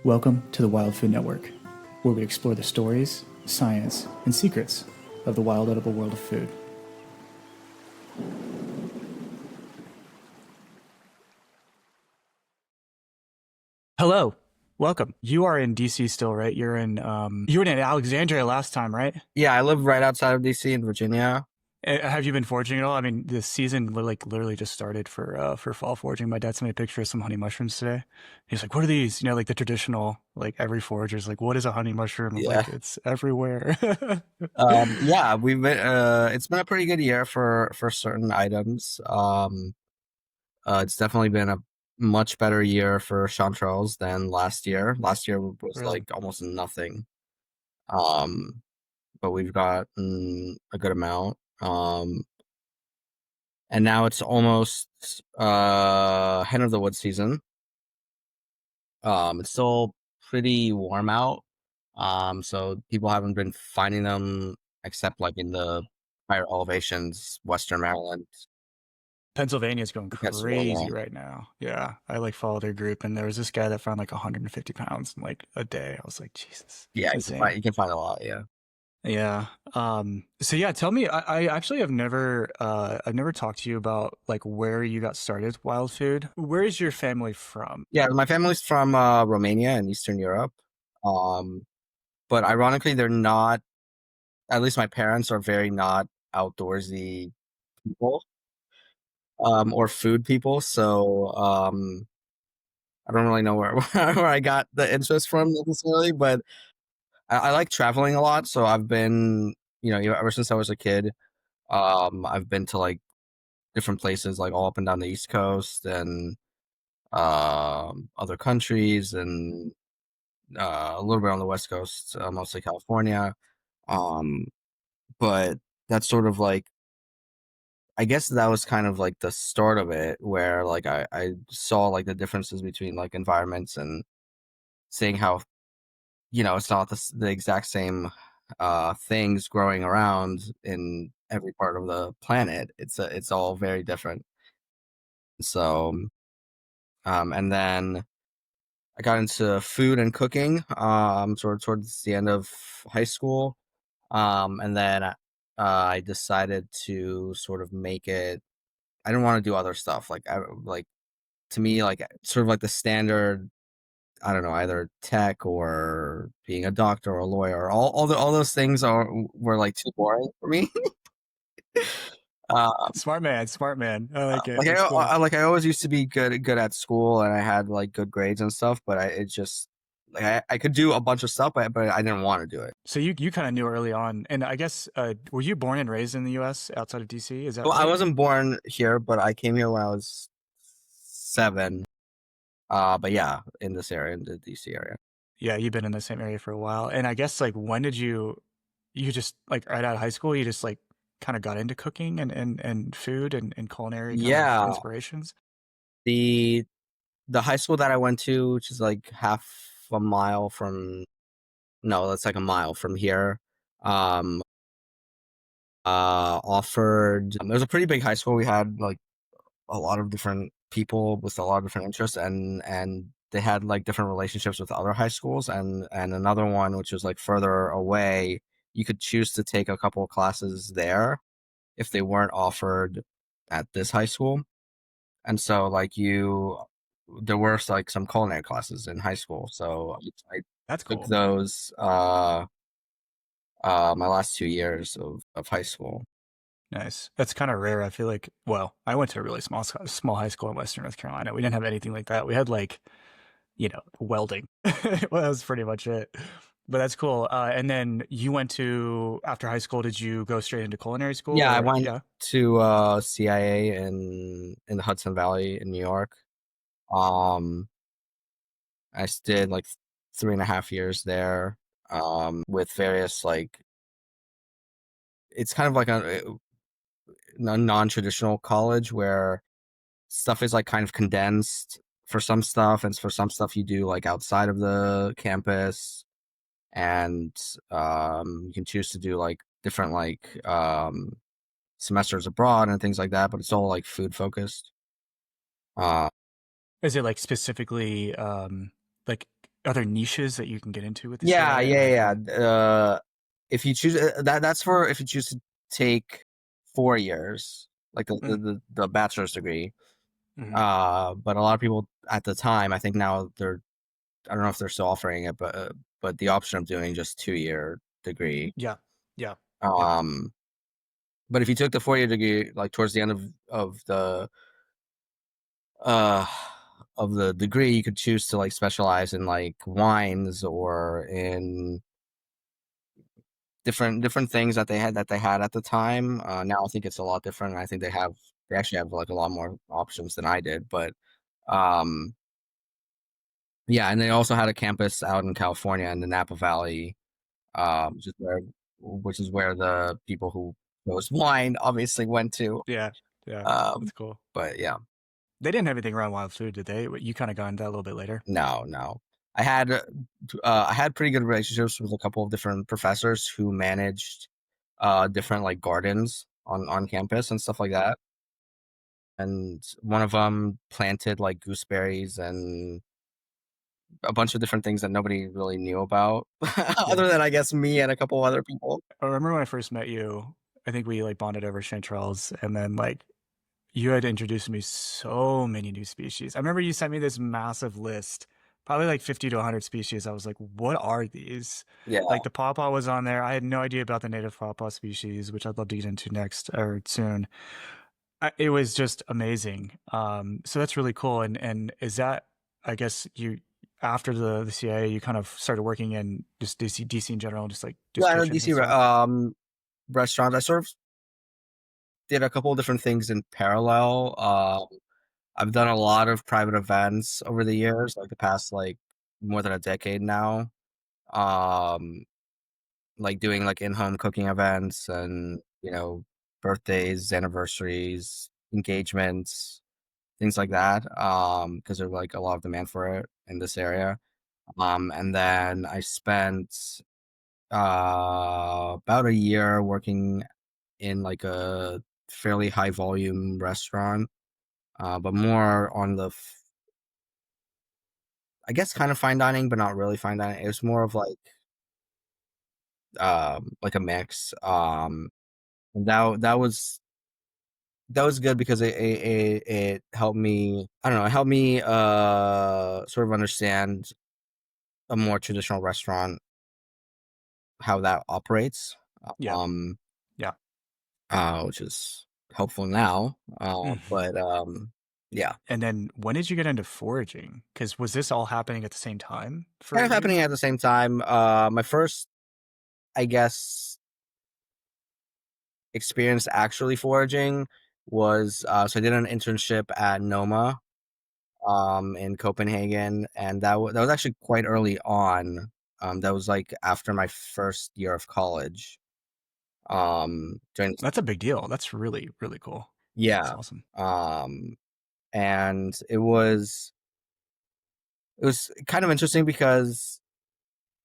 Welcome to the Wild Food Network, where we explore the stories, science, and secrets of the wild edible world of food. Hello, welcome. You are in DC still, right? You were in Alexandria last time, right? Yeah, I live right outside of DC in Virginia. Have you been foraging at all? I mean, the season literally just started for fall foraging. My dad sent me a picture of some honey mushrooms today. He's like, "What are these?" You know, like the traditional, like every forager's like, "What is a honey mushroom?" I'm Yeah. like, "It's everywhere." Yeah, we've been it's been a pretty good year for certain items. It's definitely been a much better year for chanterelles than last year. Last year was Really? like almost nothing. Um, but we've gotten a good amount. And now it's almost hen of the wood season. It's still pretty warm out. So people haven't been finding them except like in the higher elevations, Western Maryland, Pennsylvania's going crazy Pennsylvania. right now. Yeah, I like followed their group, and there was this guy that found like 150 pounds in like a day. I was like, Jesus, Yeah, insane. you can find a lot. Yeah. Yeah. So yeah, tell me. I actually I've never talked to you about like where you got started with wild food. Where is your family from? Yeah, my family's from Romania in Eastern Europe. Um, but ironically, they're not. At least my parents are very not outdoorsy people, or food people. So I don't really know where where I got the interest from necessarily, but I like traveling a lot. So I've been, ever since I was a kid, I've been to like different places, like all up and down the East Coast and other countries, and a little bit on the West Coast, mostly California. Um, but that's sort of like, I guess that was kind of like the start of it, where like I saw like the differences between like environments and seeing how it's not the exact same things growing around in every part of the planet. It's all very different. So and then I got into food and cooking sort of towards the end of high school. And then I decided to sort of make it. I didn't want to do other stuff. Like to me, like sort of like the standard, I don't know, either tech or being a doctor or a lawyer. All those things were like too boring for me. Uh, Smart man, smart man. I like it. like That's cool. I always used to be good at school, and I had like good grades and stuff. But it just like I could do a bunch of stuff, but I didn't want to do it. So you kind of knew early on, and I guess were you born and raised in the U.S. outside of DC? Is that Well, I right? wasn't born here, but I came here when I was 7. But yeah, in this area, in the DC area. Yeah, you've been in the same area for a while, and I guess like when did you just like right out of high school, you just like kind of got into cooking and food and culinary kind of Yeah, inspirations? the the high school that I went to, which is like half a mile from, no, that's like a mile from here. Um, offered. It was a pretty big high school. We had like a lot of different people with a lot of different interests, and they had like different relationships with other high schools, and another one which was like further away. You could choose to take a couple of classes there if they weren't offered at this high school. And so like there were like some culinary classes in high school. So I That's took cool. those my last 2 years of high school. Nice. That's kind of rare. I feel like, well, I went to a really small high school in Western North Carolina. We didn't have anything like that. We had like, welding. Well, that was pretty much it. But that's cool. And then you went to after high school, did you go straight into culinary school Yeah, I or went yeah? to CIA in the Hudson Valley in New York. Um, did like 3.5 years there, with various like, it's kind of like a non-traditional college where stuff is like kind of condensed for some stuff, and for some stuff you do like outside of the campus, and you can choose to do like different like semesters abroad and things like that, but it's all like food focused. uh Is it like specifically like Are there niches that you can get into with the Yeah, CIA? yeah, yeah. If you choose that's for if you choose to take 4 years, like Mm, the bachelor's degree. mhm. But a lot of people at the time, I think now I don't know if they're still offering it, but the option of doing just 2 year degree. Yeah, yeah, yep. Um, but if you took the 4 year degree, like towards the end uh of the degree, you could choose to like specialize in like wines or in different things that they had at the time. Now I think it's a lot different. I think they actually have like a lot more options than I did. But um, yeah, and they also had a campus out in California in the Napa Valley, which is where the people who chose wine obviously went to. Yeah, yeah, that's Um, cool. but yeah, They didn't have anything around wild food, did they? You kind of got into that a little bit later. no, no. I had pretty good relationships with a couple of different professors who managed different like gardens on campus and stuff like that. And one of them planted like gooseberries and a bunch of different things that nobody really knew about, Yeah. other than I guess me and a couple other people. I remember when I first met you, I think we like bonded over chanterelles, and then like you had introduced me so many new species. I remember you sent me this massive list, probably like 50 to 100 species. I was like, what are these? Yeah, Like the pawpaw was on there. I had no idea about the native pawpaw species, which I'd love to get into next or soon. It was just amazing. So that's really cool. And is that, I guess you, after the CIA, you kind of started working in just DC in general, just like yeah. just I know kitchens and DC stuff. restaurants. I sort of did a couple of different things in parallel. I've done a lot of private events over the years, like the past like more than a decade now. Um, like doing like in-home cooking events and birthdays, anniversaries, engagements, things like that. Because there's like a lot of demand for it in this area. And then I spent about a year working in like a fairly high volume restaurant, but more on I guess kind of fine dining, but not really fine dining. It was more of like a mix. And that was good because it helped me. I don't know. It helped me sort of understand a more traditional restaurant, how that operates. Yeah. Um, Yeah. which is helpful now. Mhm. But yeah, And then when did you get into foraging? Because was this all happening at the same time kind for of happening you? at the same time. My first, I guess, experience actually foraging was so I did an internship at Noma in Copenhagen, and that was actually quite early on. That was like after my first year of college. During That's a big deal. That's really, really cool. That's Yeah, awesome. um, and it was kind of interesting because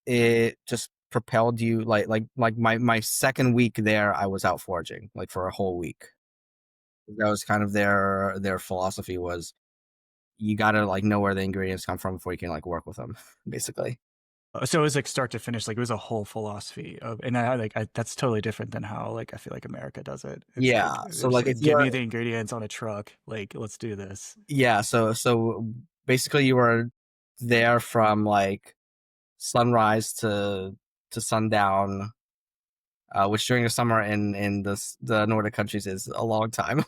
it just propelled you like my second week there, I was out foraging like for a whole week. That was kind of their philosophy was you gotta like know where the ingredients come from before you can like work with them, basically. So it was like start to finish, like it was a whole philosophy of, and that's totally different than how like I feel like America does it. It's like Yeah. they're So just like if like, give you're me the ingredients on a truck, like let's do this. yeah, so basically you were there from like sunrise to sundown, which during the summer in the Nordic countries is a long time.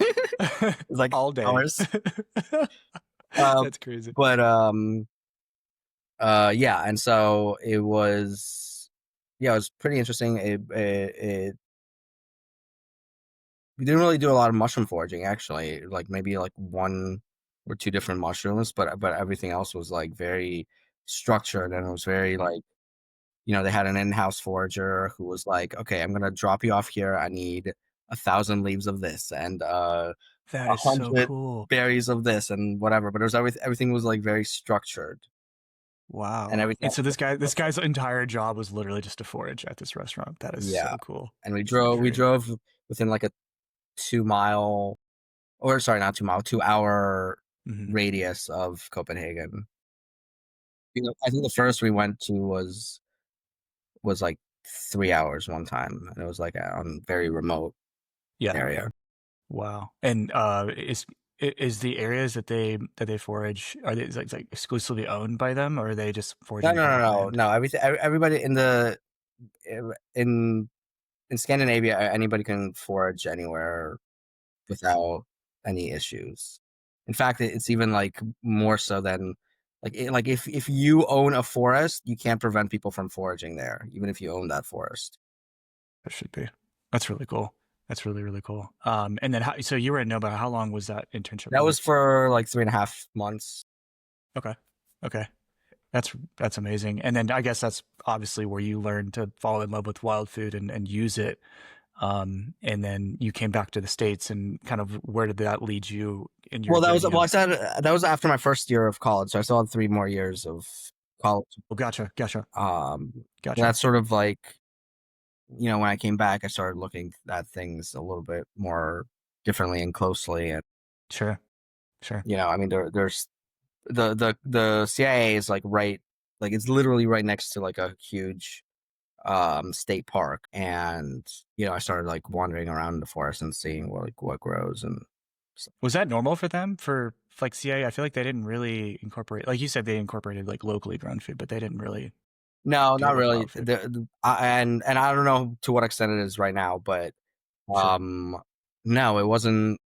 It's like All day. hours. Um, That's crazy. but yeah, and so it was pretty interesting. We didn't really do a lot of mushroom foraging actually, like maybe like one or two different mushrooms, but everything else was like very structured and it was very like they had an in-house forager who was like, okay, I'm gonna drop you off here. I need 1,000 leaves of this and That a is so hundred cool. berries of this and whatever. But it was everything was like very structured and Wow. everything. And so this guy's entire job was literally just to forage at this restaurant. That is Yeah, so cool. and we That's drove we very drove within like a 2 mile, or sorry, not 2 mile, 2 hour mhm. radius of Copenhagen. I think the first we went to was like 3 hours one time, and it was like on very remote Yeah. area. Wow. And is the areas that they forage, are they like exclusively owned by them, or are they just No, foraging no, no, public no, land? no. Everybody in in Scandinavia, anybody can forage anywhere without any issues. In fact, it's even like more so than like if you own a forest, you can't prevent people from foraging there, even if you own that forest. That should be. That's really cool. That's really, really cool. And then so you were in Nova. How long was that internship That for? was for like 3.5 months. Okay. Okay. That's amazing. And then I guess that's obviously where you learned to fall in love with wild food and use it. And then you came back to the States, and kind of where did that lead you in your Well, journey I of? said that was after my first year of college, so I still had 3 more years of college. Oh, gotcha, gotcha, Um, gotcha. that's sort of like, when I came back, I started looking at things a little bit more differently and closely. And Sure, sure. I mean, there's the CIA is like like it's literally right next to like a huge state park, and I started like wandering around the forest and seeing what grows and stuff. Was that normal for them for like CIA? I feel like they didn't really incorporate, like you said, they incorporated like locally grown food, but they didn't really No, deal not with really. wild food. And I don't know to what extent it is right now, but Sure, um, no, it wasn't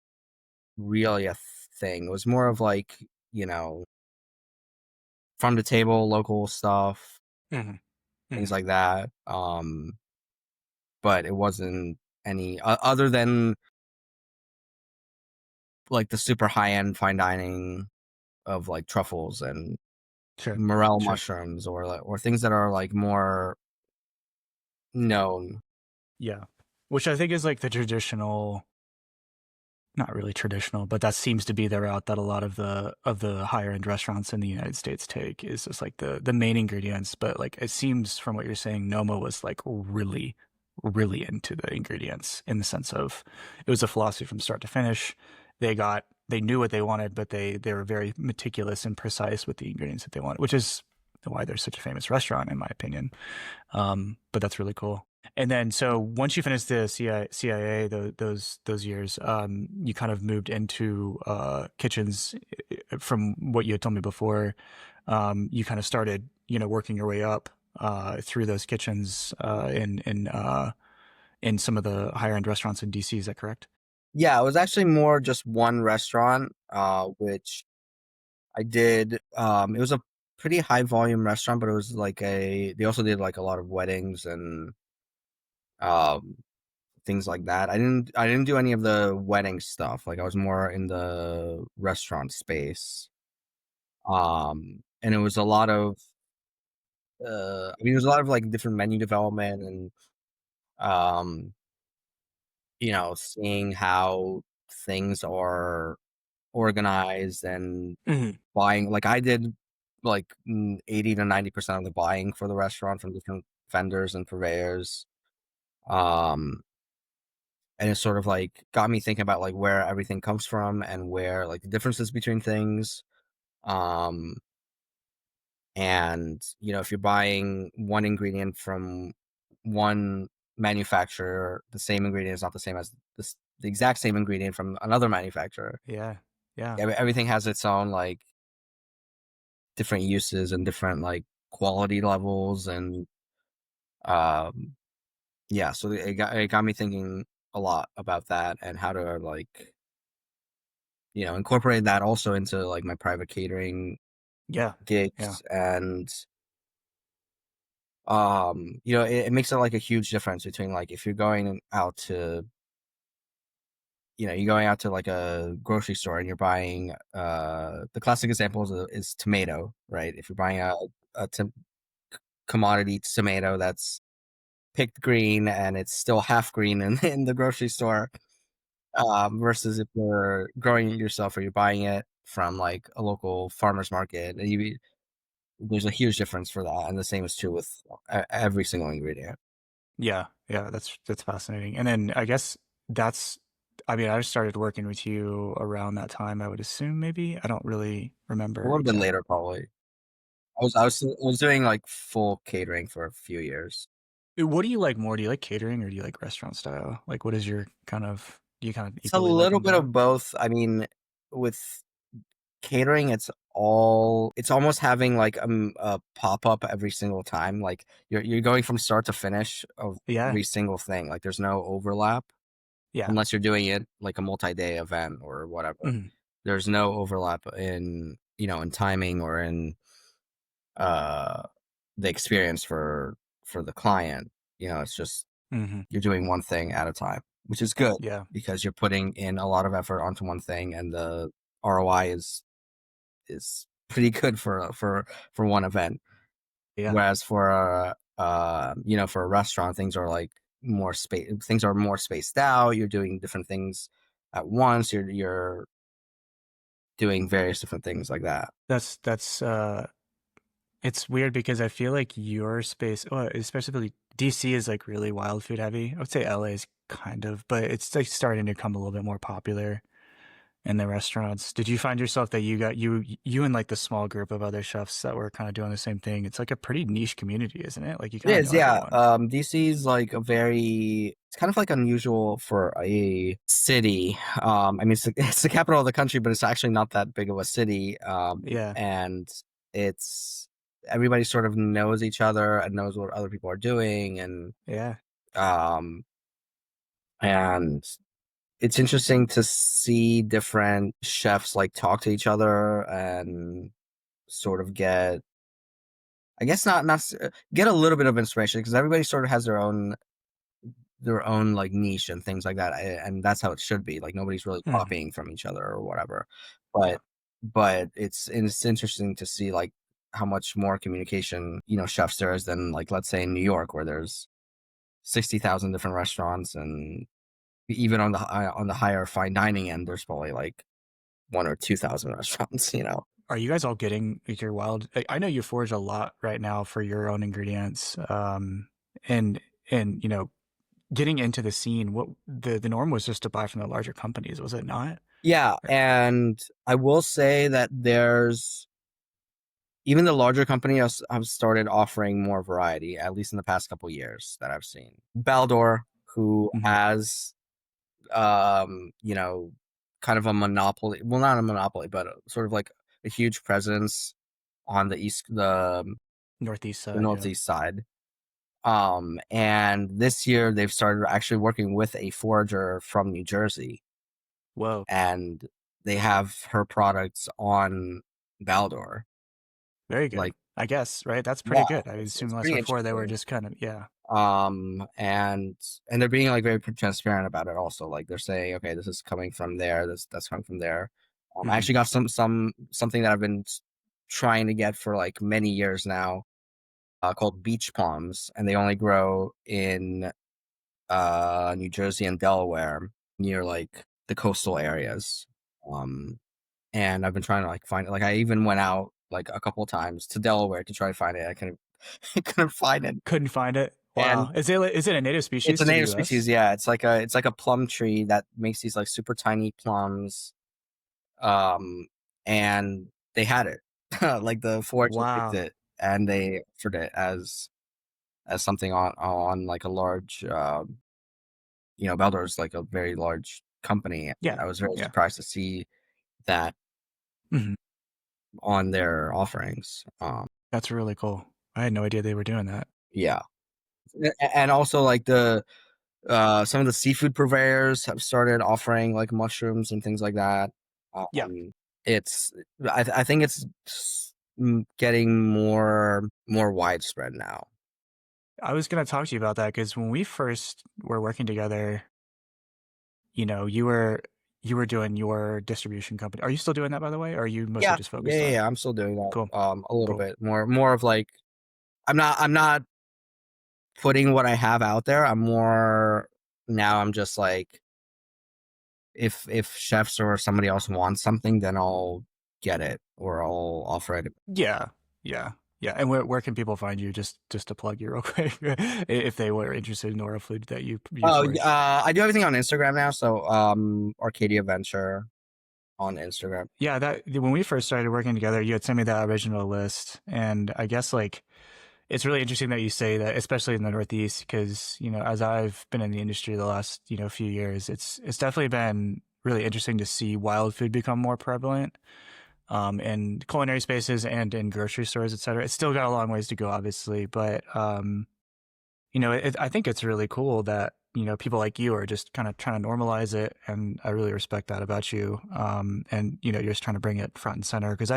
really a thing. It was more of like, you know, from the table, local stuff, hmm things hmm like that. But it wasn't any other than like the super high end fine dining of like truffles and sure, morel sure. mushrooms, or things that are like more known. Yeah, which I think is like the traditional, not really traditional, but that seems to be the route that a lot of the higher end restaurants in the United States take, is just like the main ingredients. But like it seems from what you're saying, Noma was like really, really into the ingredients, in the sense of it was a philosophy from start to finish. They knew what they wanted, but they were very meticulous and precise with the ingredients that they wanted, which is why they're such a famous restaurant, in my opinion. But that's really cool. And then, so once you finished the CIA, those years, you kind of moved into kitchens. From what you had told me before, you kind of started, working your way up through those kitchens in some of the higher end restaurants in DC. Is that correct? Yeah, it was actually more just one restaurant, which I did. It was a pretty high volume restaurant, but it was like they also did like a lot of weddings and um things like that. I didn't do any of the wedding stuff. Like I was more in the restaurant space. And it was a lot of I mean, it was a lot of like different menu development and um, seeing how things are organized and hmm buying. Like I did like 80 to 90% of the buying for the restaurant from different vendors and purveyors. Um, and it sort of like got me thinking about like where everything comes from and where like the differences between things. Um, and if you're buying one ingredient from one manufacturer, the same ingredient is not the same as the exact same ingredient from another manufacturer. Yeah, yeah, Everything has its own like different uses and different like quality levels, and um yeah, so it got me thinking a lot about that and how to like incorporate that also into like my private catering yeah, yeah, gigs. And it makes it like a huge difference between like if you're going out to you're going out to like a grocery store and you're buying the classic example is tomato, right? If you're buying a commodity tomato that's picked green and it's still half green in the grocery store, versus if you're growing it yourself or you're buying it from like a local farmer's market, and there's a huge difference for that. And the same is true with every single ingredient. yeah, yeah. That's fascinating. And then I guess that's, I mean, I started working with you around that time, I would assume, maybe. I don't really A remember little bit exactly. later, probably. I was doing like full catering for a few years. What do you like more? Do you like catering or do you like restaurant style? Like, what is your kind of, do you kind of It's a equally like little them bit both? of both. I mean, with catering, it's almost having like a pop up every single time. Like you're going from start to finish of Yeah. every single thing. Like there's no overlap Yeah. unless you're doing it like a multi-day event or whatever. Mhm. There's no overlap in in timing or in uh the experience for the client. It's just Mhm. you're doing one thing at a time, which is good Yeah. because you're putting in a lot of effort onto one thing, and the ROI is pretty good for one event. Yeah. Whereas for a restaurant, things are more spaced out. You're doing different things at once. You're doing various different things like that. That's it's weird because I feel like your space, well, especially DC is like really wild food heavy. I would say LA is kind of, but it's like starting to become a little bit more popular in the restaurants. Did you find yourself that you and like the small group of other chefs that were kind of doing the same thing? It's like a pretty niche community, isn't it? Like you It kind of is, know yeah. everyone. DC is like it's kind of like unusual for a city. I mean, it's the capital of the country, but it's actually not that big of a city. Yeah. And it's everybody sort of knows each other and knows what other people are doing, Yeah. um, and it's interesting to see different chefs like talk to each other and sort of get, I guess get a little bit of inspiration because everybody sort of has their own like niche and things like that, and that's how it should be. Like nobody's really Mhm. copying from each other or whatever. Yeah. But it's interesting to see like how much more communication chefs there is than like let's say in New York where there's 60,000 different restaurants, and even on the higher fine dining end there's probably like 1 or 2,000 restaurants. Are you guys all getting like your wild? I know you forage a lot right now for your own ingredients. And you know, getting into the scene, what the norm was just to buy from the larger companies, was it not? Yeah, and I will say that there's even the larger companies have started offering more variety, at least in the past couple years that I've seen. Baldor, who Hmm. has, you know, kind of a monopoly, well, not a monopoly, but sort of like a huge presence on Northeast the side, yeah. northeast side. And this year they've started actually working with a forager from New Jersey, Whoa, and they have her products on Baldor. very good. Like, I guess, right? That's yeah, pretty good. I assume it's less pretty before they were interesting. just kind of, yeah. And they're being like very transparent about it also. Like they're saying, okay, this is coming from there, that's coming from there. I Hmm. actually got something that I've been trying to get for like many years now, called beach plums, and they only grow in New Jersey and Delaware near like the coastal areas. Um and I've been trying to like find it. Like I even went out like a couple of times to Delaware to try to find it. I couldn't I couldn't find it. Couldn't find it. And Wow. Is it a native it's species a to the native species, US? yeah. It's like a plum tree that makes these like super tiny plums. Um, and they had it. Like the forager picked Wow. it and they offered it as something on like a large Beldor's like a very large company. And Yeah. I was very Yeah. surprised to see that Hmm. on their offerings. That's really cool. I had no idea they were doing that. Yeah. And also like the some of the seafood purveyors have started offering like mushrooms and things like that. Yeah. It's I think it's getting more widespread now. I was going to talk to you about that because when we first were working together, you were doing your distribution company. Are you still doing that, by the way? Or are you mostly Yeah, just yeah, focused yeah, on? yeah. I'm still doing that. Cool. A little Cool. bit more of like I'm not putting what I have out there. I'm more now. I'm just like if chefs or somebody else wants something, then I'll get it or I'll offer it. Yeah. Yeah. Yeah. And where can people find you? Just to plug you real quick, if they were interested in oral food that you Oh, forage. I do everything on Instagram now. So, Arcadia Venture. on Instagram. Yeah, that when we first started working together, you had sent me that original list, and I guess like it's really interesting that you say that, especially in the Northeast, because as I've been in the industry the last few years, it's definitely been really interesting to see wild food become more prevalent in culinary spaces and in grocery stores, et cetera. It's still got a long ways to go, obviously, but I think it's really cool that people like you are just kind of trying to normalize it, and I really respect that about you. And you're just trying to bring it front and center because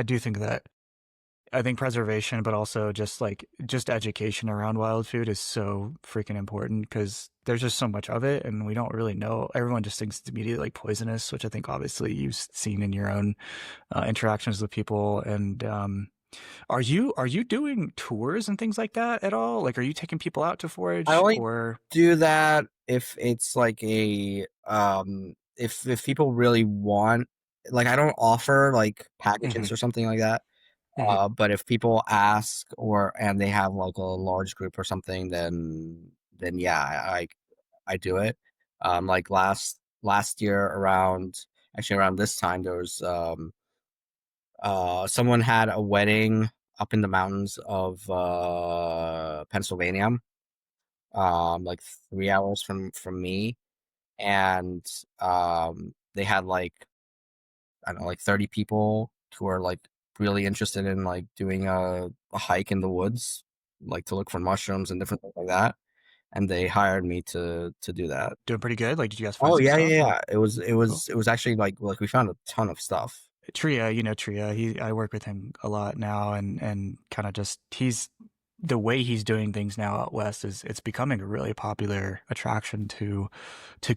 I think preservation, but also just education around wild food is so freaking important because there's just so much of it, and we don't really know. Everyone just thinks it's immediately like poisonous, which I think obviously you've seen in your own interactions with people. And are you doing tours and things like that at all? Like, are you taking people out to I forage only or? do that if it's like if people really want, like, I don't offer like Hmm. packages or something like that. Hmm. But if people ask and they have like a large group or something, then yeah, I do it. Like last year around this time, there was someone had a wedding up in the mountains of Pennsylvania, like 3 hours from me, and they had like, I don't know, like 30 people who are like really interested in like doing a hike in the woods, like to look for mushrooms and different things like that. And they hired me to do that. Doing pretty good? Like, did you guys find Oh some yeah, stuff? yeah, Like, yeah. It was it cool. was it was actually like we found a ton of stuff. Tria, Tria. I work with him a lot now, and kind of just he's the way he's doing things now out west is it's becoming a really popular attraction to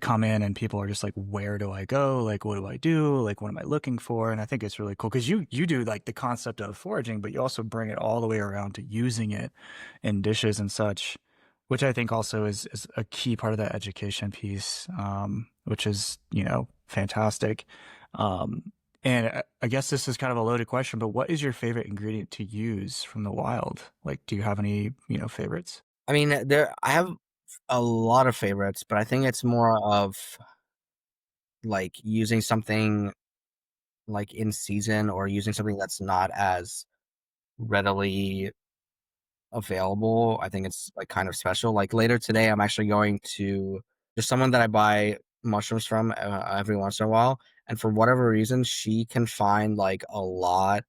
come in, and people are just like, where do I go? Like, what do I do? Like, what am I looking for? And I think it's really cool because you do like the concept of foraging, but you also bring it all the way around to using it in dishes and such, which I think also is a key part of that education piece, which is fantastic. Um, and I guess this is kind of a loaded question, but what is your favorite ingredient to use from the wild? Like, do you have any, favorites? I mean, I have a lot of favorites, but I think it's more of like using something like in season or using something that's not as readily available. I think it's like kind of special. Like later today, I'm actually going to, there's someone that I buy mushrooms from every once in a while, and for whatever reason, she can find like a lot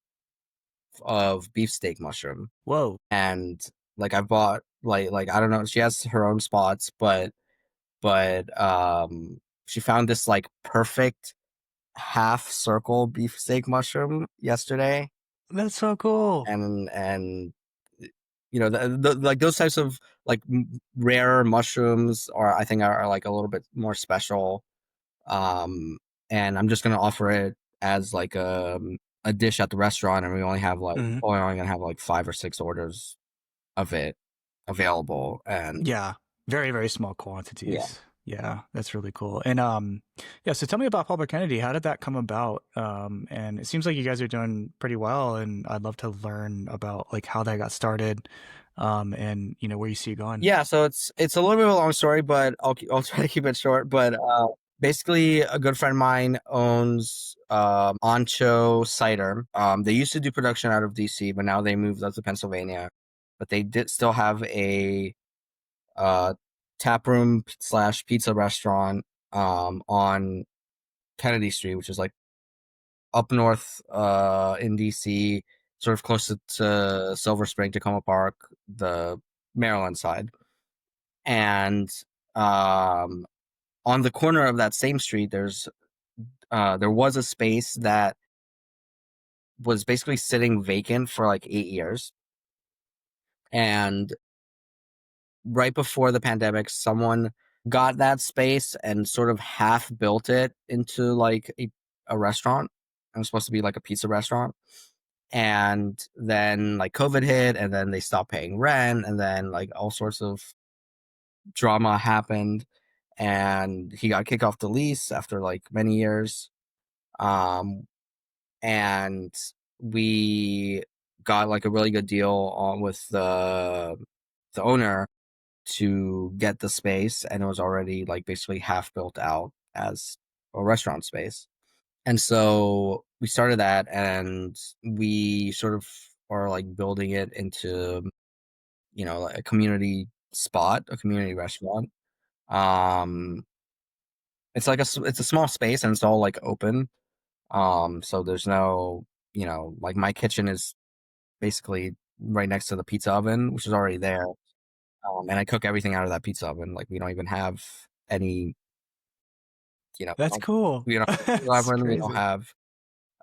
of beefsteak mushroom, Whoa, and like I bought like I don't know, she has her own spots, but she found this like perfect half circle beefsteak mushroom yesterday, that's so cool. and like those types of like rare mushrooms are, I think, are like a little bit more special. um and I'm just gonna offer it as like a dish at the restaurant, and Hmm. we're only gonna have like 5 or 6 orders of it available. And Yeah, very, very small yeah. quantities. Yeah, that's really cool. And yeah, so tell me about Public Kennedy. How did that come about? And it seems like you guys are doing pretty well, and I'd love to learn about like how that got started, and where you see it going. Yeah, so it's a little bit of a long story, but I'll try to keep it short. But basically, a good friend of mine owns Ancho Cider. They used to do production out of DC, but now they moved up to Pennsylvania. But they did still have a uh, tap room slash pizza restaurant on Kennedy Street, which is like up north in DC, sort of close to Silver Spring, Tacoma Park, the Maryland side. And um, on the corner of that same street, there was a space that was basically sitting vacant for like 8 years. And right before the pandemic, someone got that space and sort of half built it into like a restaurant. It was supposed to be like a pizza restaurant. And then like COVID hit, and then they stopped paying rent, and then like all sorts of drama happened, and he got kicked off the lease after like many years. Um, and we got like a really good deal on with the owner to get the space, and it was already like basically half built out as a restaurant space. And so we started that, and we sort of are like building it into, a community spot, a community restaurant. Um, it's like it's a small space, and it's all like open. So there's no, like my kitchen is basically right next to the pizza oven, which is already there. And I cook everything out of that pizza oven. Like we don't even have any, we That's don't, cool. we don't have a pizza That's oven. We don't crazy. have.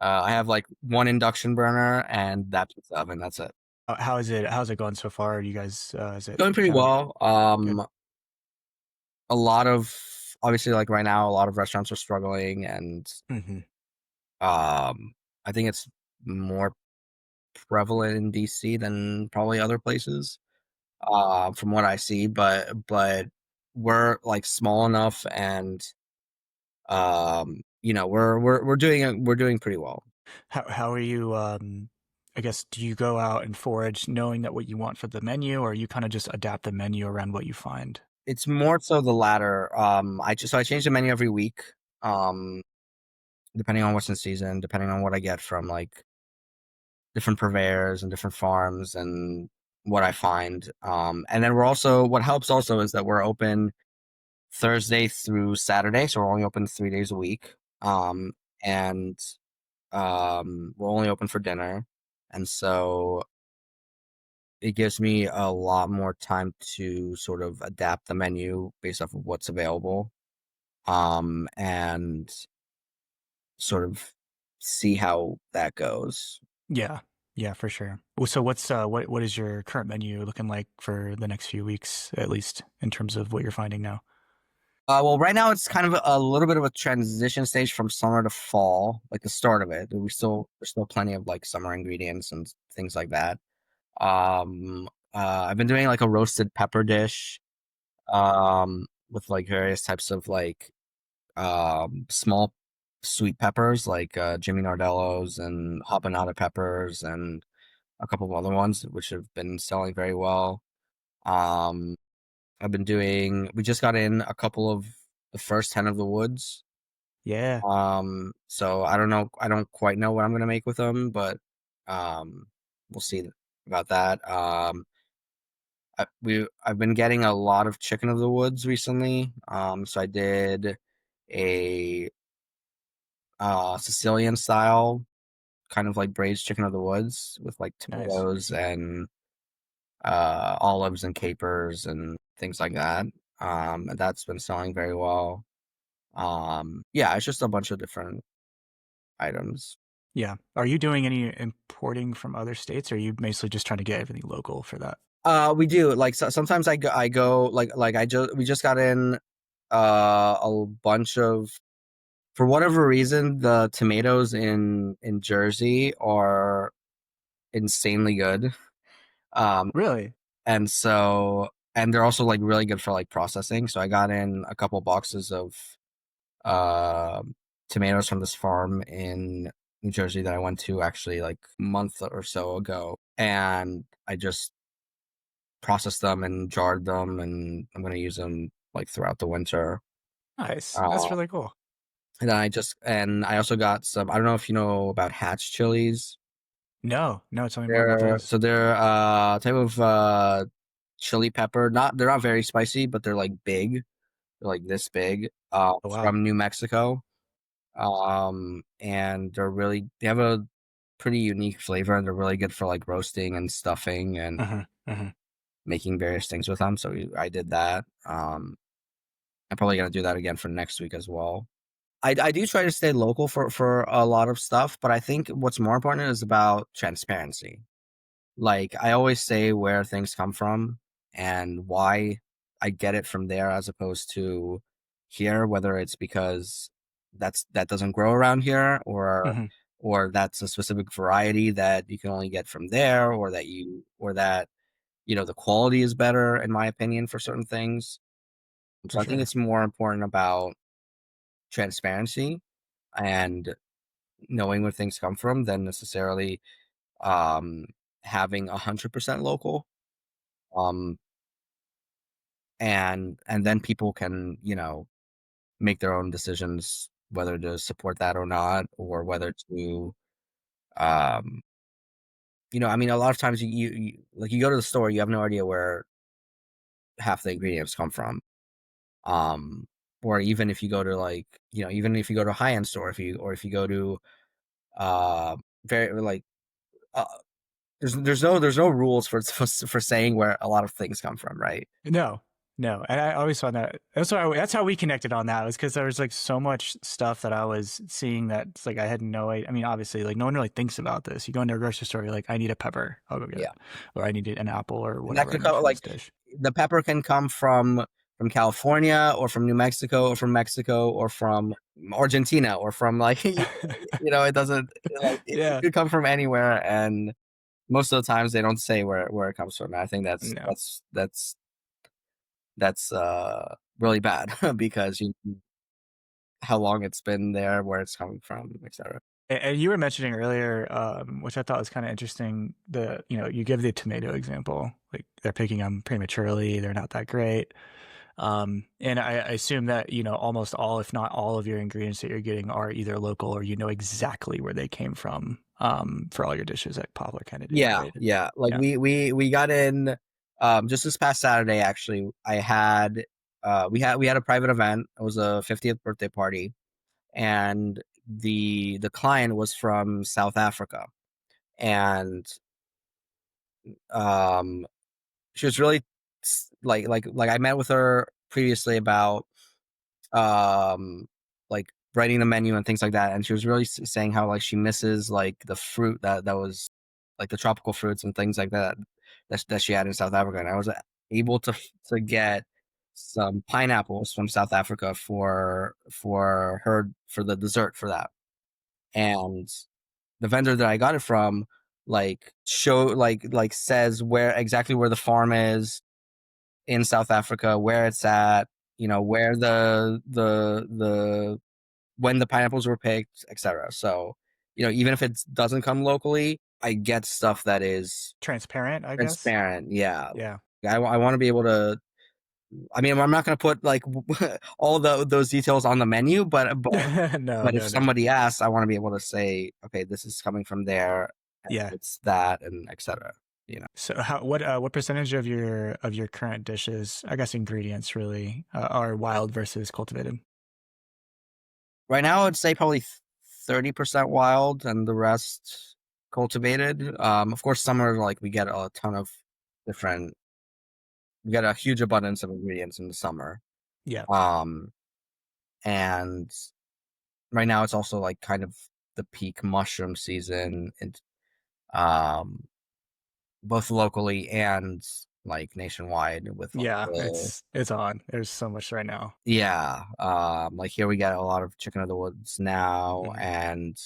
I have like one induction burner and that pizza oven. That's it. How is it? How's it going so far? You guys, is it Going pretty kind of well. good? A lot of obviously like right now, a lot of restaurants are struggling, and Hmm. I think it's more prevalent in DC than probably other places. From what I see, but we're like small enough, and we're doing pretty well. How are you? I guess do you go out and forage knowing that what you want for the menu, or you kind of just adapt the menu around what you find? It's more so the latter. I change the menu every week, um, depending on what's in season, depending on what I get from like different purveyors and different farms and what I find. And then what helps also is that we're open Thursday through Saturday, so we're only open 3 days a week. And we're only open for dinner, and so it gives me a lot more time to sort of adapt the menu based off of what's available, and sort of see how that goes. Yeah, yeah, for sure. Well, so what is your current menu looking like for the next few weeks, at least in terms of what you're finding now? Well, right now it's kind of a little bit of a transition stage from summer to fall, like the start of it. There's still plenty of like summer ingredients and things like that. I've been doing like a roasted pepper dish, with like various types of like small sweet peppers, like Jimmy Nardello's and habanero peppers, and a couple of other ones which have been selling very well. Um, we just got in a couple of the first 10 of the woods. Yeah, So I don't know, I don't quite know what I'm gonna make with them, but um, we'll see about that. I've been getting a lot of chicken of the woods recently. So I did a Sicilian style kind of like braised chicken of the woods with like nice. tomatoes and olives and capers and things like that. And that's been selling very well. Yeah, it's just a bunch of different items. Yeah. Are you doing any importing from other states, or are you mostly just trying to get everything local for that? We do like sometimes I go like I just we just got in a bunch of, for whatever reason, the tomatoes in Jersey are insanely good. Um, Really? and they're also like really good for like processing. So I got in a couple boxes of uh, tomatoes from this farm in New Jersey that I went to actually like a month or so ago, and I just processed them and jarred them, and I'm gonna use them like throughout the winter. Nice. That's Uh, really cool. and I also got some. I don't know if you know about Hatch chilies. No, no, tell me more about those. They're type of chili pepper. They're not very spicy, but they're like big. They're like this big. Oh, wow. From New Mexico. And they have a pretty unique flavor, and they're really good for like roasting and stuffing and Uh-huh, uh-huh. making various things with them. So I did that. I'm probably gonna do that again for next week as well. I do try to stay local for a lot of stuff, but I think what's more important is about transparency. Like I always say where things come from and why I get it from there as opposed to here, whether it's because that doesn't grow around here, Hmm. or that's a specific variety that you can only get from there, or that the quality is better in my opinion for certain things. For So I think sure. it's more important about transparency and knowing where things come from than necessarily um having 100% local. Um and then people can make their own decisions whether to support that or not, or whether to, um, I mean, a lot of times you go to the store, you have no idea where half the ingredients come from. Um, or even if you go to like, even if you go to a high end store, if you go to uh very like uh, there's no rules for saying where a lot of things come from, right? No, no, and I always found that that's how we connected on that was because there was like so much stuff that I was seeing that it's like I had no idea. I mean, obviously, like no one really thinks about this. You go into a grocery store, you're like, I need a pepper, I'll go get it, Yeah, or I need an apple or and that whatever I could need come for like this dish. the pepper can come from California or from New Mexico or from Mexico or from Argentina or from like it doesn't like it Yeah, could come from anywhere, and most of the times they don't say where it comes from. I think that's no. that's that's that's really bad because how long it's been there, where it's coming from, etc. And you were mentioning earlier, which I thought was kind of interesting. You give the tomato example, like they're picking them prematurely, they're not that great. And I assume that, almost all, if not all of your ingredients that you're getting are either local or exactly where they came from, for all your dishes at Poplar Kennedy, Yeah, right? yeah. Like Yeah. we got in just this past Saturday actually. I had we had a private event. It was a 50th birthday party, and the client was from South Africa, and um she was really like I met with her previously about like writing the menu and things like that, and she was really saying how like she misses like the fruit that was like the tropical fruits and things like that she had in South Africa, and I was able to get some pineapples from South Africa for her for the dessert for that. And the vendor that I got it from like show like says where the farm is in South Africa, where it's at, where the when the pineapples were picked, etc. So, even if it doesn't come locally, I get stuff that is Transparent, I guess. transparent. Yeah, Yeah. I want to be able to. I mean, I'm not going to put like all those details on the menu, No, but if no, no. somebody asks, I want to be able to say, okay, this is coming from there, and Yeah. it's that, and etc. So what percentage of your current dishes, I guess ingredients really, are wild versus cultivated? Right now, I'd say probably 30% wild and the rest cultivated. Of course, summer like we get a ton of different. We get a huge abundance of ingredients in the summer. Yeah. Um, and right now it's also like kind of the peak mushroom season, and um, both locally and like nationwide with like Yeah, the it's on. There's so much right now. yeah. Like here we get a lot of chicken of the woods now, Hmm. and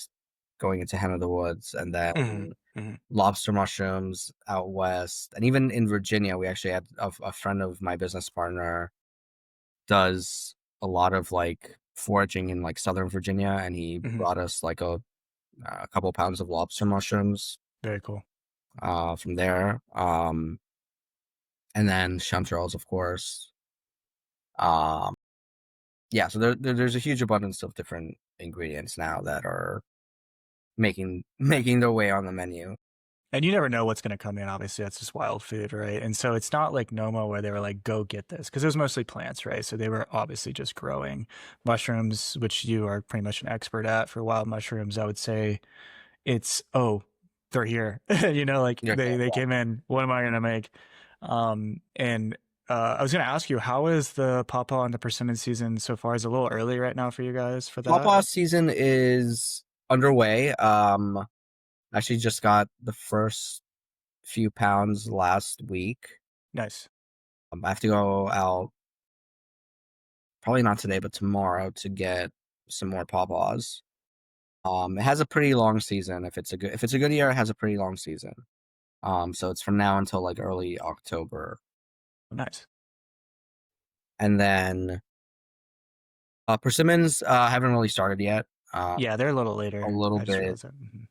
going into hen of the woods, and then Hmm. Hmm. lobster mushrooms out west, and even in Virginia, we actually had a friend of my business partner does a lot of like foraging in like Southern Virginia, and he Hmm. brought us like a couple pounds of lobster mushrooms Very cool. from there, and then chanterelles, of course. Um, yeah, so there's a huge abundance of different ingredients now that are making their way on the menu. And you never know what's going to come in. Obviously, that's just wild food, right? And so it's not like Noma where they were like, go get this, because it was mostly plants, right? So they were obviously just growing mushrooms, which you are pretty much an expert at for wild mushrooms. I would say it's, oh, they're here. Like Yeah, they came in. What am I going to make? And I was going to ask you, how is the pawpaw and the persimmon season so far? Is it a little early right now for you guys for that? pawpaw season is underway. Actually just got the first few pounds last week. Nice. I have to go out probably not today, but tomorrow to get some more pawpaws. It has a pretty long season. If it's a good year, it has a pretty long season. So it's from now until like early October, Nice. and then persimmons haven't really started yet. Yeah, they're a little A later. little I just bit. realized that. Mhm.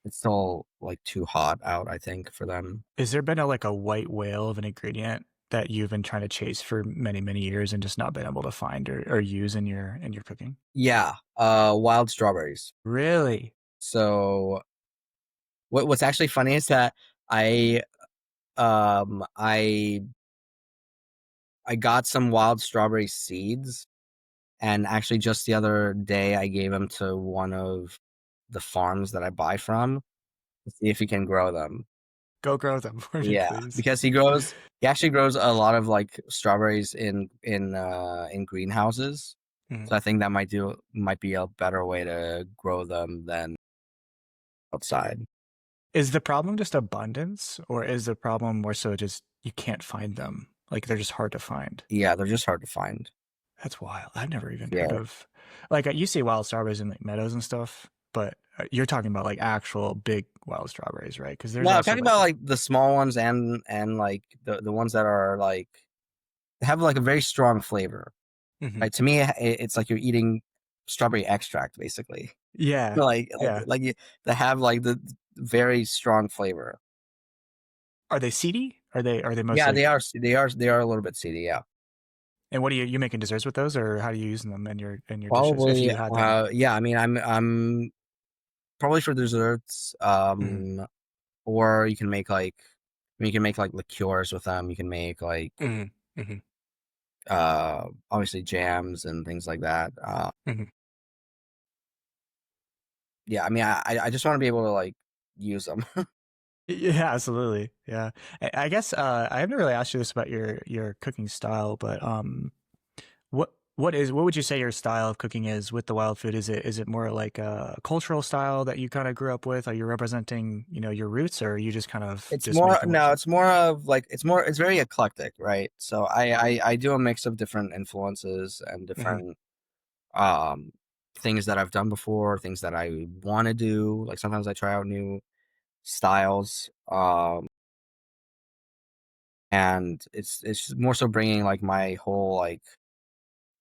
It's still like too hot out, I think, for them. Is there been a white whale of an ingredient that you've been trying to chase for many, many years and just not been able to find or use in your cooking? Yeah, wild strawberries. Really? So what's actually funny is that I um I I got some wild strawberry seeds, and actually just the other day I gave them to one of the farms that I buy from to see if he can grow them. Go grow them for me, Yeah, please. because he actually grows a lot of like strawberries in greenhouses. Mhm. So I think that might be a better way to grow them than outside. Is the problem just abundance, or is the problem more so just you can't find them? Like they're just hard to find. Yeah, they're just hard to find. That's wild. I've never even heard Yeah. of like you see wild strawberries in like meadows and stuff, but you're talking about like actual big wild strawberries, right? Because there's No, I'm also talking like about like the small ones and like the ones that are like have like a very strong flavor. Mhm. Right? To me, it's like you're eating strawberry extract, basically. Yeah, yeah. They have like the very strong flavor. Are they seedy? Are they Yeah, mostly? they are a little bit seedy. Yeah, And what are you making desserts with those, or how are you using them in your dishes if probably. you had them? Yeah, I mean, I'm probably for desserts. Mhm. Or you can make like, I mean, you can make like liqueurs with them. You can make like, Mhm. Mhm. obviously jams and things like that. Mhm. Yeah, I mean, I just want to be able to like use them. Yeah, absolutely. Yeah. I guess I haven't really asked you this about your cooking style, but what would you say your style of cooking is with the wild food? Is it more like a cultural style that you kind of grew up with? Are you representing, your roots, or are you just kind of It's just more making what no, you it's more of like it's very eclectic, right? So I do a mix of different influences and hmm different um things that I've done before, things that I want to do. Like sometimes I try out new styles, and it's more so bringing like my whole like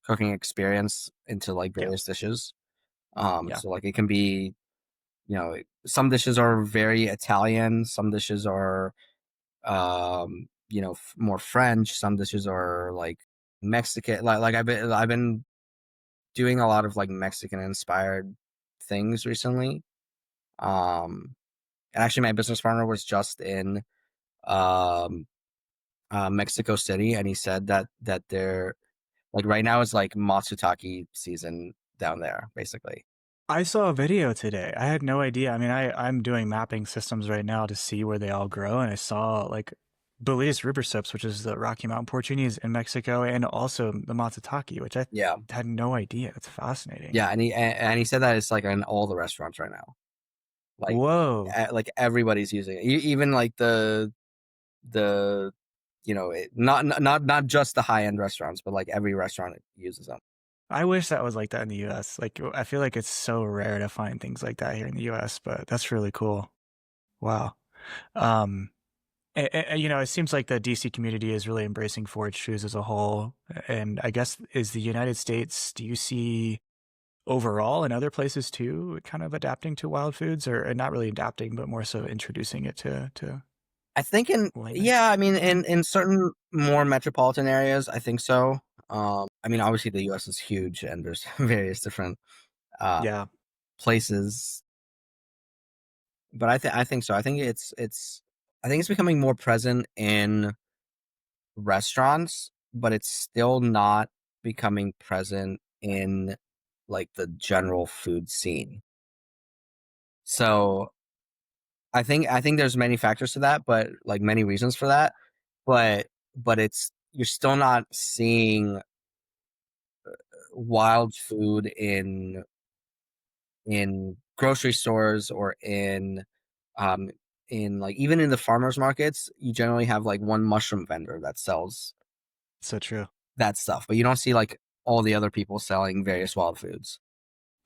cooking experience into like Yeah. various dishes. Yeah. So like it can be, some dishes are very Italian, some dishes are more French, some dishes are like Mexican. Like I've been doing a lot of like Mexican inspired things recently. Um and actually my business partner was just in um Mexico City, and he said that they're like right now is like matsutake season down there, basically. I saw a video today. I had no idea. I mean, I'm doing mapping systems right now to see where they all grow, and I saw like Belize rubbersips, which is the Rocky Mountain porcinies in Mexico, and also the matsutake, which I Yeah. had no idea. It's fascinating. Yeah, and he said that it's like in all the restaurants right now. Like Whoa. like everybody's using it. Even like the not just the high end restaurants, but like every restaurant uses them. I wish that was like that in the US. Like, I feel like it's so rare to find things like that here in the US, but that's really cool. Wow. Um, it seems like the DC community is really embracing forage foods as a whole. And I guess is the United States, do you see overall in other places too, kind of adapting to wild foods or not really adapting, but more so introducing it to I think laymen? I mean in certain more metropolitan areas, I think so. I mean obviously the US is huge and there's various different uh Yeah, places, but I think so. I think it's becoming more present in restaurants, but it's still not becoming present in like the general food scene. So I think there's many factors to that, but like many reasons for that. But it's you're still not seeing wild food in grocery stores or um in like even in the farmers markets. You generally have like one mushroom vendor that sells so true. that stuff, but you don't see like all the other people selling various wild foods.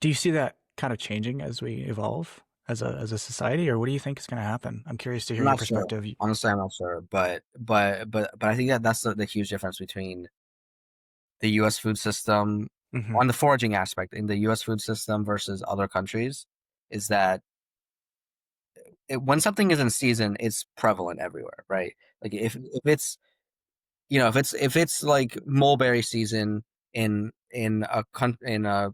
Do you see that kind of changing as we evolve as a society, or what do you think is going to happen? I'm curious to I'm hear your not sure. perspective. Honestly, I'm not sure, but I think that's the huge difference between the U.S. food system hmm on the foraging aspect in the U.S. food system versus other countries is that when something is in season, it's prevalent everywhere, right? Like if it's if it's like mulberry season in a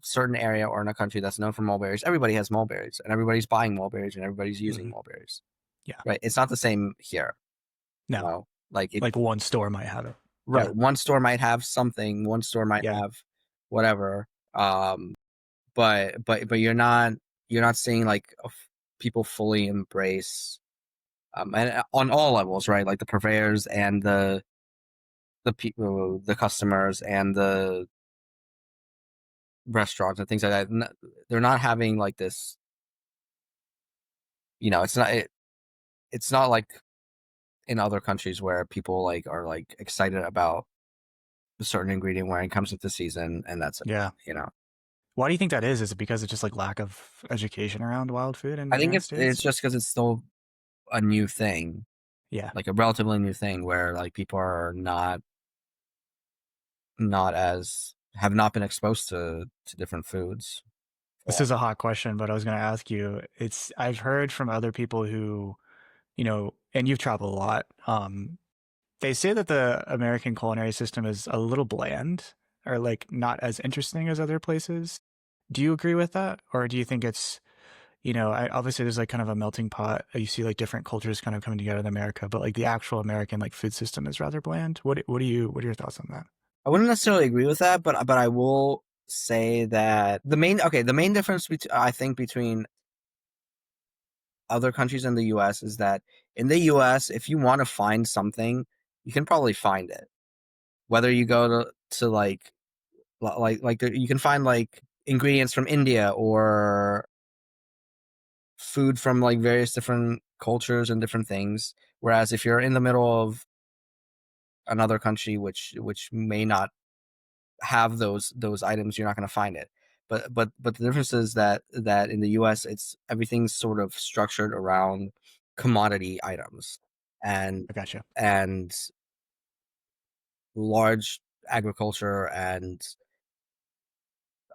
certain area or in a country that's known for mulberries, everybody has mulberries and everybody's buying mulberries and everybody's using Mhm. mulberries, Yeah. right? It's not the same here, No. like Like one store might have it. Yeah. right. One store might have something, one store might Yeah. have whatever. Um, but you're not seeing like people fully embrace and on all levels, right? Like the purveyors and the people, the customers and the restaurants and things like that. They're not having like this. It's not like in other countries where people like are like excited about a certain ingredient when it comes into season, and that's it. Yeah. You know, Why do you think that is? Is it because of just like lack of education around wild food in the I think United it's States? just because it's still a new thing, Yeah. like a relatively new thing, where like people are not as have not been exposed to different foods. This is a hot question, but I was going to ask you. I've heard from other people who, and you've traveled a lot. They say that the American culinary system is a little bland or like not as interesting as other places. Do you agree with that? Or do you think it's, obviously there's like kind of a melting pot. You see like different cultures kind of coming together in America, but like the actual American like food system is rather bland. What are your thoughts on that? I wouldn't necessarily agree with that, but I will say that the main difference I think between other countries and the US is that in the US, if you want to find something, you can probably find it. Whether you go to you can find like ingredients from India or food from like various different cultures and different things. Whereas if you're in the middle of another country which may not have those items, you're not going to find it. But the difference is that in the US, it's everything's sort of structured around commodity items and I gotcha. and large agriculture and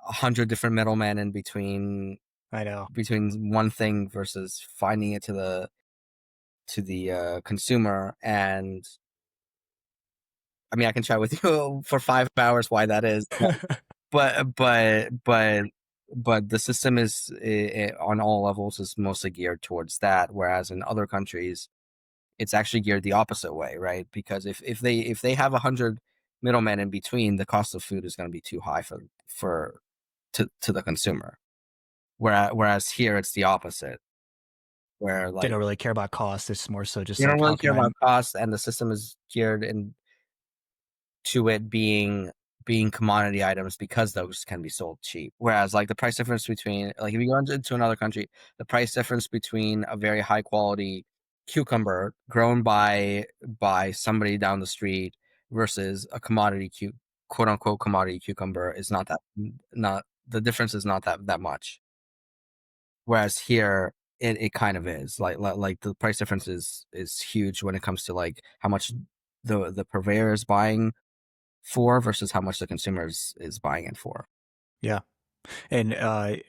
100 different middlemen in I know. between one thing versus finding it to the consumer. And I mean, I can chat with you for 5 hours why that is, but the system is on all levels is mostly geared towards that, whereas in other countries it's actually geared the opposite way, right? Because if they have 100 middlemen in between, the cost of food is going to be too high for to the consumer. Whereas here it's the opposite, where They like don't really care about cost. It's more so just you don't like really how care can I. about cost, and the system is geared to it being commodity items because those can be sold cheap. Whereas like the price difference between like if you go into another country, the price difference between a very high quality cucumber grown by somebody down the street versus a quote unquote commodity cucumber is not the difference is not that much. Whereas here it kind of is like the price difference is huge when it comes to like how much the purveyor is buying for versus how much the consumer is buying it for. Yeah. And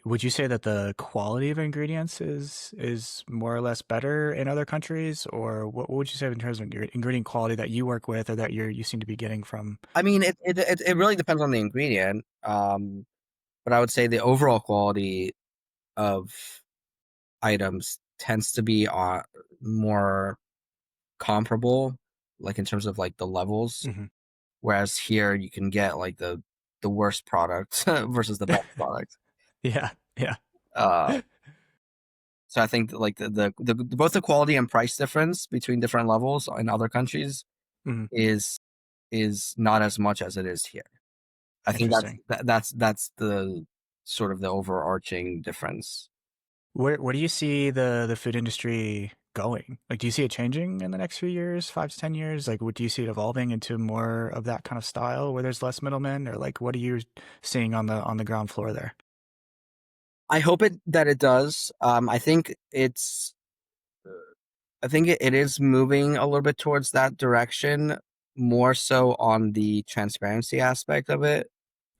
would you say that the quality of ingredients is more or less better in other countries, or what would you say in terms of ingredient quality that you work with, or that you seem to be getting from? I mean, it really depends on the ingredient, but I would say the overall quality of items tends to be more comparable, like in terms of like the levels. Mhm. Whereas here you can get like the worst product versus the best product. Yeah, yeah. Uh, so I think that, like both the quality and price difference between different levels in other countries Mhm. is not as much as it is here. I think Interesting. that's the sort of the overarching difference. Where do you see the food industry going? Like, do you see it changing in the next few years, 5 to 10 years? Like, do you see it evolving into more of that kind of style where there's less middlemen, or like, what are you seeing on the ground floor there? I hope it does. I think it is moving a little bit towards that direction, more so on the transparency aspect of it.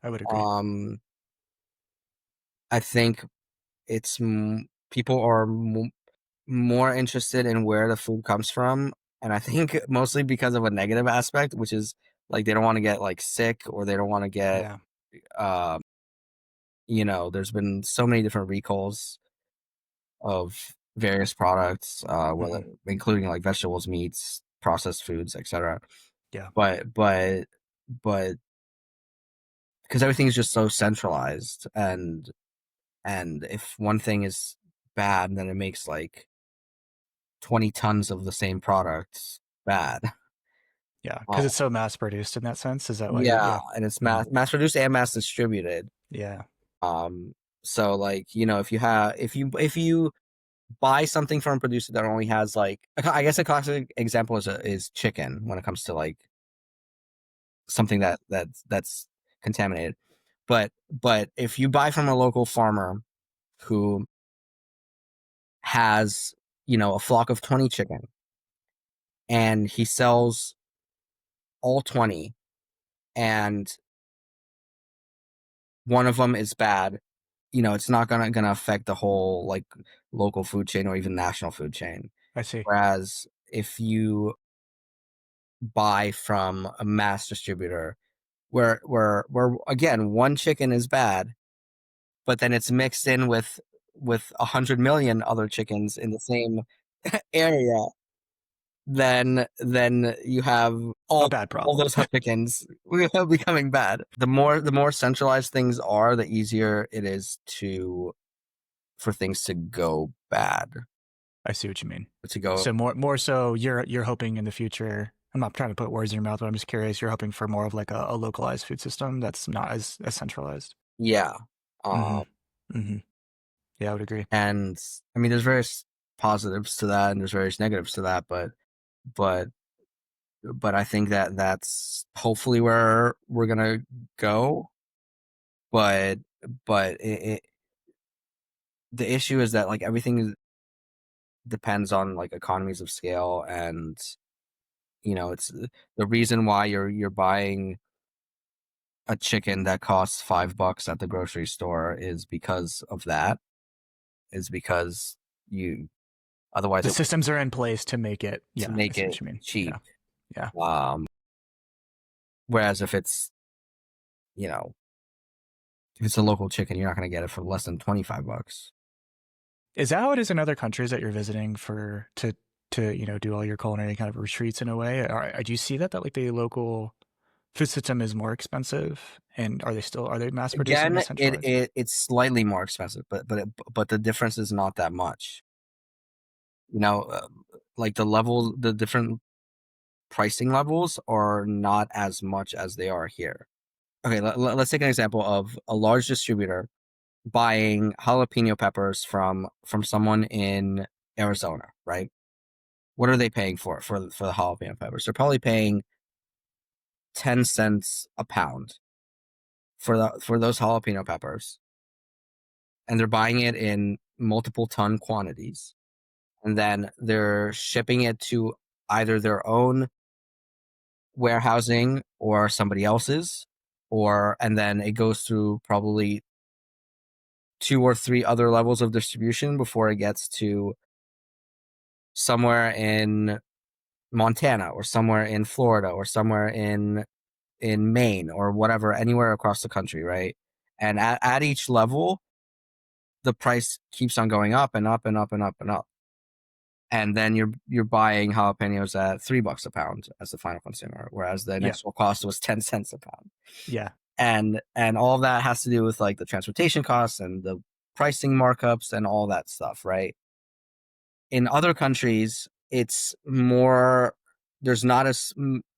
I would agree. Um, I think people are more interested in where the food comes from And I think mostly because of a negative aspect, which is like they don't want to get like sick, or they don't want to get Yeah. um there's been so many different recalls of various products, whether Hmm. including like vegetables, meats, processed foods, etc. Yeah. But because everything is just so centralized, and if one thing is bad, then it makes like 20 tons of the same product bad. Yeah. Uh, Because it's so mass produced in that sense. Is that why you? yeah, Yeah. and it's Mhm. mass produced and mass distributed. Yeah. Um, so like if you buy something from a producer that only has like, I guess a classic example is chicken when it comes to like something that's contaminated. But if you buy from a local farmer who has a flock of 20 chicken, and he sells all 20, and one of them is bad, it's not gonna affect the whole like local food chain or even national food chain. I see. Whereas if you buy from a mass distributor, where again one chicken is bad, but then it's mixed in with 100 million other chickens in the same area, then you have A all bad all problem. those chickens becoming bad. The more centralized things are, the easier it is for things to go bad. I see what you mean. To go, So more so you're hoping in the future. I'm not trying to put words in your mouth, but I'm just curious. You're hoping for more of like a localized food system that's not as centralized. yeah. Mm-hmm. Um, Mm-hmm. Yeah, I would agree. and I mean, there's various positives to that, and there's various negatives to that, but but I think that that's hopefully where we're gonna go. But the issue is that like everything depends on like economies of scale, and it's the reason why you're buying a chicken that costs $5 at the grocery store is because of that. Is because you otherwise The it would, systems are in place to make it. to Yeah, I make see it what you mean. cheap. Yeah, yeah. Um, Whereas you know if it's a local chicken, you're not going to get it for less than $25. Is that how it is in other countries that you're visiting for to do all your culinary kind of retreats in a way? Do you see that like the local food system is more expensive, and are they mass producing Again, as centralized? it's slightly more expensive, but the difference is not that much. Like the different pricing levels are not as much as they are here. Okay, let's take an example of a large distributor buying jalapeno peppers from someone in Arizona, right? What are they paying for the jalapeno peppers? They're probably paying 10 cents a pound for those jalapeno peppers, and they're buying it in multiple ton quantities, and then they're shipping it to either their own warehousing or somebody else's, and then it goes through probably two or three other levels of distribution before it gets to somewhere in Montana or somewhere in Florida or somewhere in Maine or whatever, anywhere across the country, right? And at each level, the price keeps on going up and up and up and up and up. And then you're buying jalapenos at $3 a pound as the final consumer, whereas the Yeah, initial cost was 10 cents a pound. yeah. And all of that has to do with like the transportation costs and the pricing markups and all that stuff, right? In other countries, it's more, there's not as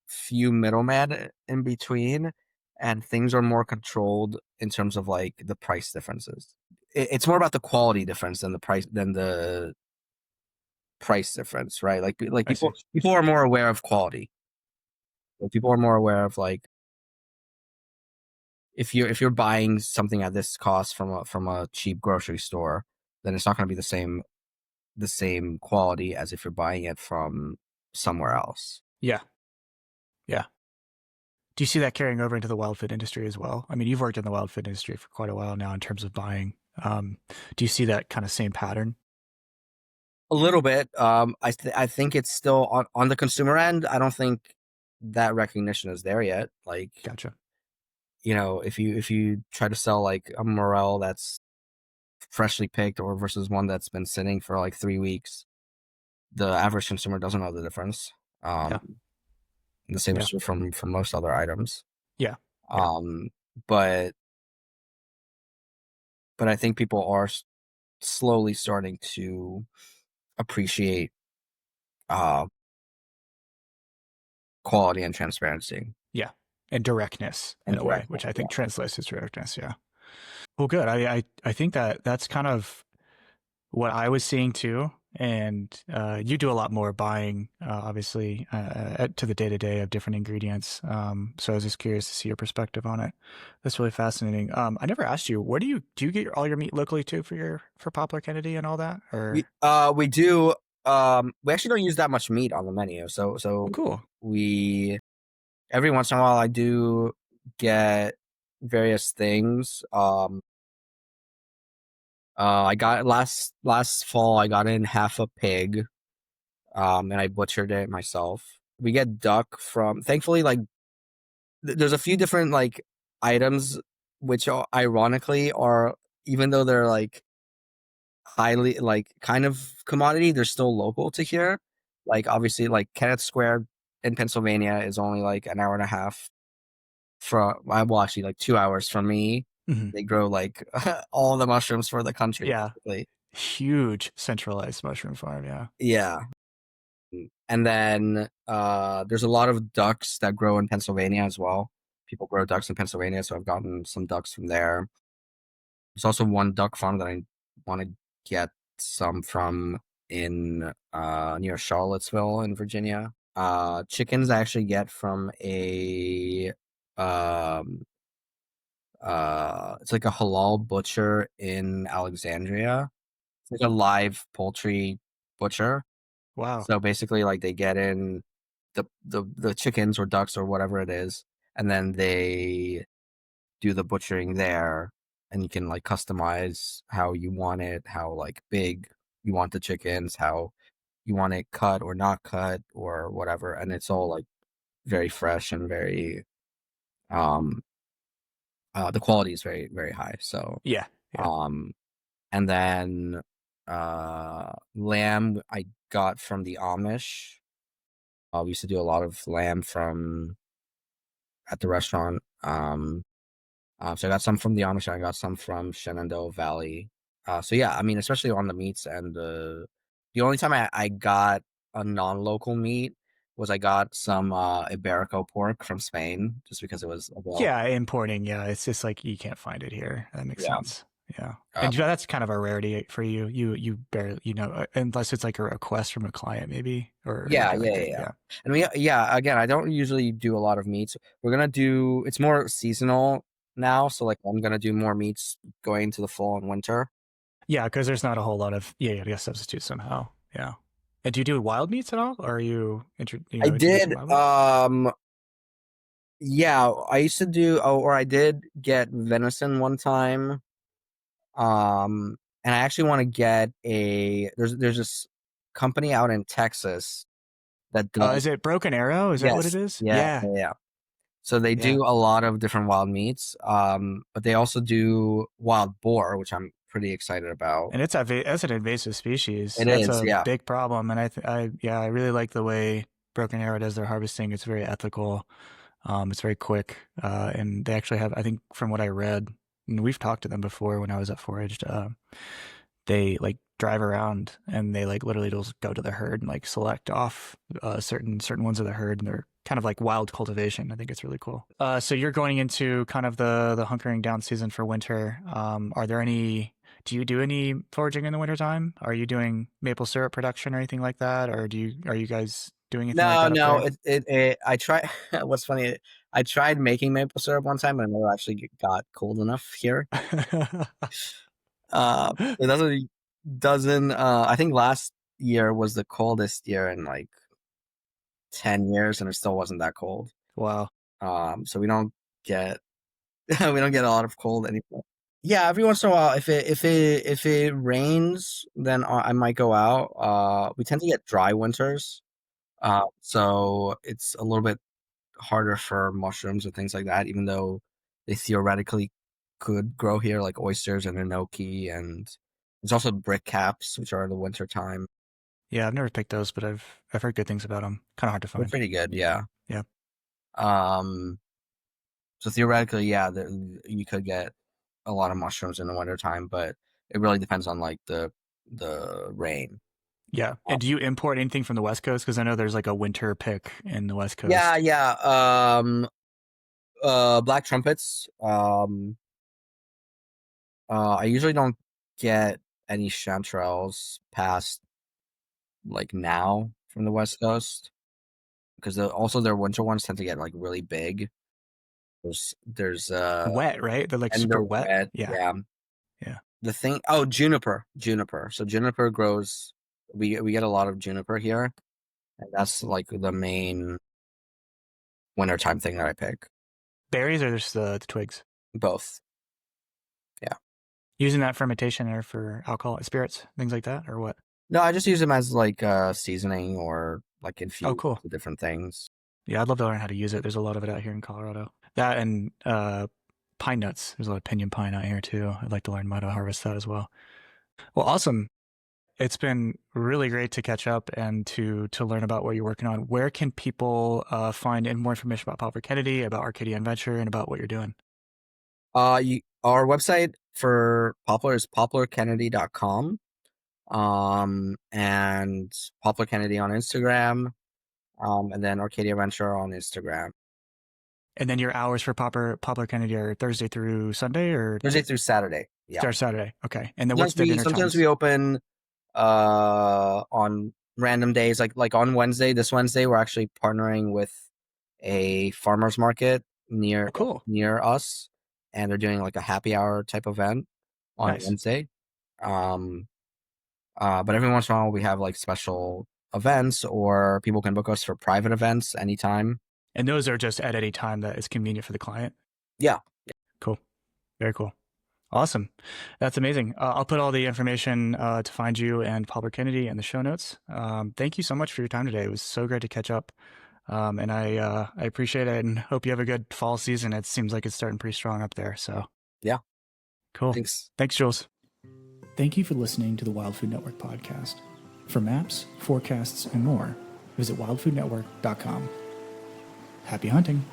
few middlemen in between, and things are more controlled in terms of like the price differences. It's more about the quality difference than the price difference, right? Like I people see. people are more aware of quality. Like, people are more aware of like, if you're buying something at this cost from a cheap grocery store, then it's not going to be the same quality as if you're buying it from somewhere else. Yeah, yeah. Do you see that carrying over into the wild food industry as well? I mean, you've worked in the wild food industry for quite a while now in terms of buying. Do you see that kind of same pattern? A little bit. I think it's still on the consumer end. I don't think that recognition is there yet. Like, Gotcha. if you try to sell like a morel that's freshly picked or versus one that's been sitting for like 3 weeks, the average consumer doesn't know the difference. Yeah. Um, the same is Yeah. true from most other items. Yeah. Yeah. Um, but I think people are slowly starting to appreciate uh quality and transparency Yeah. And directness in and a way, directness. which I Yeah. think translates as directness. Yeah. Well, good. I think that that's kind of what I was seeing too. And you do a lot more buying, obviously, to the day to day of different ingredients. So I was just curious to see your perspective on it. That's really fascinating. I never asked you, where do you get all your meat locally too for Poplar Kennedy and all that? Or We do we actually don't use that much meat on the menu. oh, So cool. we every once in a while I do get various things. I got last fall I got in half a pig, and I butchered it myself. We get duck from thankfully like there's a few different like items which are, ironically are even though they're like highly like kind of commodity, they're still local to here. Like obviously like Kennett Square in Pennsylvania is only like an hour and a half from well actually like 2 hours from me. Mhm. They grow like all the mushrooms for the country Yeah. basically. Huge centralized mushroom farm. Yeah. Yeah. And then there's a lot of ducks that grow in Pennsylvania as well. People grow ducks in Pennsylvania, so I've gotten some ducks from there. There's also one duck farm that I want to get some from in near Charlottesville in Virginia. Chickens I actually get from a um it's like a halal butcher in Alexandria. It's like a live poultry butcher. Wow. So basically like they get in the chickens or ducks or whatever it is, and then they do the butchering there, and you can like customize how you want it, how like big you want the chickens, how you want it cut or not cut or whatever, and it's all like very fresh and very um the quality is very very high. So Yeah. Yeah. um and then lamb I got from the Amish. We used to do a lot of lamb from at the restaurant. So I got some from the Amish, and I got some from Shenandoah Valley. So yeah, I mean, especially on the meats and the only time I got a non-local meat was I got some Iberico pork from Spain just because it was available. Yeah, importing. Yeah, it's just like you can't find it here. That makes Yeah. sense. Yeah, Uh, and that's kind of a rarity for you. You barely unless it's like a request from a client maybe or yeah, anything yeah, like yeah, that. yeah. Yeah, And yeah, again, I don't usually do a lot of meats. We're gonna do it's more seasonal now, so like I'm gonna do more meats going into the fall and winter. yeah, because there's not a whole lot of you got to substitute somehow. Yeah, and do you do wild meats at all, or are you I introducing did wild meat? yeah, I used to do or I did get venison one time. And I actually want to get a there's this company out in Texas that does Is it Broken Arrow? Is that what it yes, is? yeah, Yeah, yeah, yeah. So they yeah, do a lot of different wild meats. But they also do wild boar, which I'm pretty excited about. and that's an invasive species. It That's is, a yeah. big problem, and I really like the way Broken Arrow does their harvesting. It's very ethical. It's very quick, and they actually have, I think, from what I read, and we've talked to them before when I was at Foraged. They like drive around and they like literally just go to the herd and like select off certain ones of the herd, and they're kind of like wild cultivation. I think it's really cool. So you're going into kind of the hunkering down season for winter. Are there any? Do you do any foraging in the wintertime? Are you doing maple syrup production or anything like that, or are you guys doing anything like No, that up no, there? I try what's funny, I tried making maple syrup one time, but I never actually got cold enough here. It doesn't I think last year was the coldest year in like 10 years and it still wasn't that cold. Wow. So we don't get we don't get a lot of cold anymore. Yeah, every once in a while, if it rains, then I might go out. We tend to get dry winters, so it's a little bit harder for mushrooms and things like that, even though they theoretically could grow here, like oysters and enoki, and there's also brick caps, which are in the winter time. Yeah, I've never picked those, but I've heard good things about them. Kind of hard to They're find. pretty good, yeah. Yeah. Um, so theoretically, yeah, you could get a lot of mushrooms in the winter time, but it really depends on like the rain. Yeah. And do you import anything from the West Coast? Because I know there's like a winter pick in the West Yeah, Coast. yeah. Black trumpets. I usually don't get any chanterelles past like now from the West Coast because also their winter ones tend to get like really big. There's Wet, right? They're like and super they're wet. wet. Yeah. Yeah. Yeah. The thing. Oh, juniper. So juniper grows. We get a lot of juniper here, and that's like the main wintertime thing that I pick. Berries or just the twigs? Both. Yeah. Using that fermentation or for alcohol, spirits, things like that, or what? No, I just use them as like seasoning or like Oh, infused cool. with different things. Yeah, I'd love to learn how to use it. There's a lot of it out here in Colorado. That and pine nuts. There's a lot of pinyon pine out here too. I'd like to learn how to harvest that as well. Well, awesome. It's been really great to catch up and to learn about what you're working on. Where can people find more information about Poplar Kennedy, about Arcadia Adventure, and about what you're doing? Our website for Poplar is poplarkennedy.com. And Poplar Kennedy on Instagram. And then Arcadia Adventure on Instagram. And then your hours for Poplar Kennedy are Thursday through Sunday or Thursday through Saturday. Yeah. start Saturday. Okay. And then what's the dinner Sometimes times? we open on random days, like on Wednesday. This Wednesday, we're actually partnering with a farmers market near Oh, cool. near us, and they're doing like a happy hour type event on Nice. Wednesday. But every once in a while we have like special events, or people can book us for private events anytime. And those are just at any time that is convenient for the client. Yeah. Cool. Very cool. Awesome. That's amazing. I'll put all the information to find you and Poplar Kennedy in the show notes. Thank you so much for your time today. It was so great to catch up. And I appreciate it and hope you have a good fall season. It seems like it's starting pretty strong up there. So Yeah. cool. Thanks. Thanks, Jules. Thank you for listening to the Wild Food Network podcast. For maps, forecasts, and more, visit wildfoodnetwork.com. Happy hunting.